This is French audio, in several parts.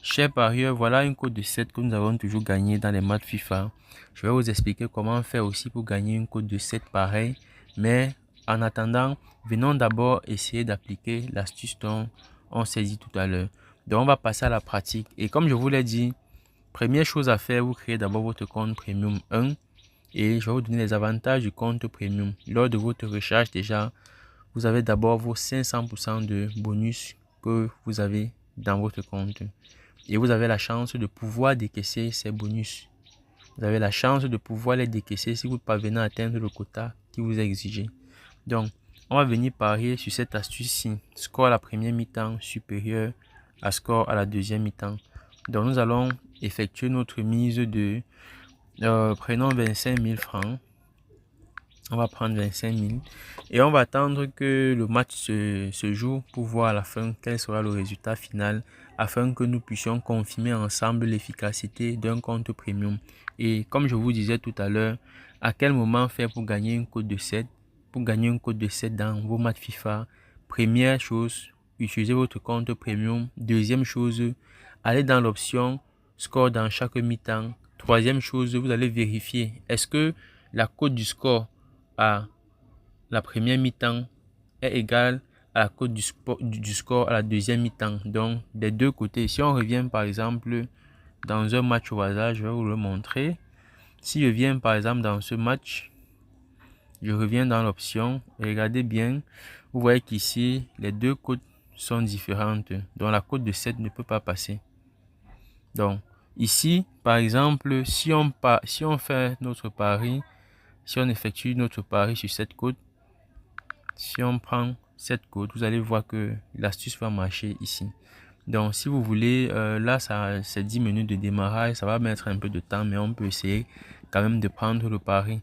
Chers parieurs, voilà une cote de 7 que nous avons toujours gagné dans les matchs FIFA. Je vais vous expliquer comment faire aussi pour gagner une cote de 7 pareil. Mais en attendant, venons d'abord essayer d'appliquer l'astuce dont on s'est dit tout à l'heure. Donc on va passer à la pratique. Et comme je vous l'ai dit, première chose à faire, vous créez d'abord votre compte Premium 1. Et je vais vous donner les avantages du compte Premium. Lors de votre recherche déjà, vous avez d'abord vos 500% de bonus que vous avez dans votre compte. Et vous avez la chance de pouvoir décaisser ces bonus. Vous avez la chance de pouvoir les décaisser si vous parvenez à atteindre le quota qui vous est exigé. Donc, on va venir parier sur cette astuce-ci. Score à la première mi-temps supérieur à score à la deuxième mi-temps. Donc, nous allons effectuer notre mise de... prenons 25 000 francs. On va prendre 25 000 et on va attendre que le match se joue pour voir à la fin quel sera le résultat final afin que nous puissions confirmer ensemble l'efficacité d'un compte premium. Et comme je vous disais tout à l'heure, à quel moment faire pour gagner une cote de 7? Pour gagner une cote de 7 dans vos matchs FIFA, première chose, utilisez votre compte premium. Deuxième chose, allez dans l'option score dans chaque mi-temps. Troisième chose, vous allez vérifier est-ce que la cote du score à la première mi-temps est égale à la cote du score à la deuxième mi-temps. Donc, des deux côtés. Si on revient par exemple dans un match au hasard, je vais vous le montrer. Si je viens par exemple dans ce match, je reviens dans l'option. Regardez bien, vous voyez qu'ici, les deux cotes sont différentes. Donc, la cote de 7 ne peut pas passer. Donc, ici, par exemple, si on fait notre pari, si on effectue notre pari sur cette cote, si on prend cette cote, vous allez voir que l'astuce va marcher ici. Donc, si vous voulez, là, c'est 10 minutes de démarrage. Ça va mettre un peu de temps, mais on peut essayer quand même de prendre le pari.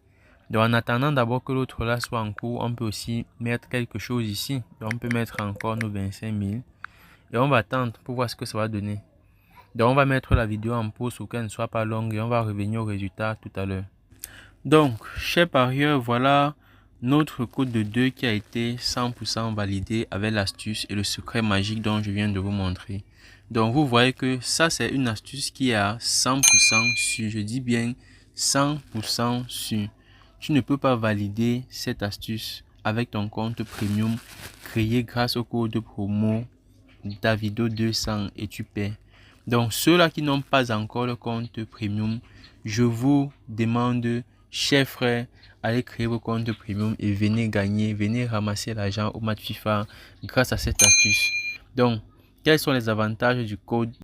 Donc, en attendant d'abord que l'autre là soit en cours, on peut aussi mettre quelque chose ici. Donc, on peut mettre encore nos 25 000. Et on va attendre pour voir ce que ça va donner. Donc, on va mettre la vidéo en pause pour qu'elle ne soit pas longue et on va revenir au résultat tout à l'heure. Donc, chers parieurs, voilà notre code de 2 qui a été 100% validé avec l'astuce et le secret magique dont je viens de vous montrer. Donc, vous voyez que ça, c'est une astuce qui est à 100% sûr. Je dis bien 100% sûr. Tu ne peux pas valider cette astuce avec ton compte premium créé grâce au code promo Davido200 et tu paies. Donc, ceux-là qui n'ont pas encore le compte premium, je vous demande, chers frères, allez créer vos comptes premium et venez gagner, venez ramasser l'argent au match FIFA grâce à cette astuce. Donc, quels sont les avantages du code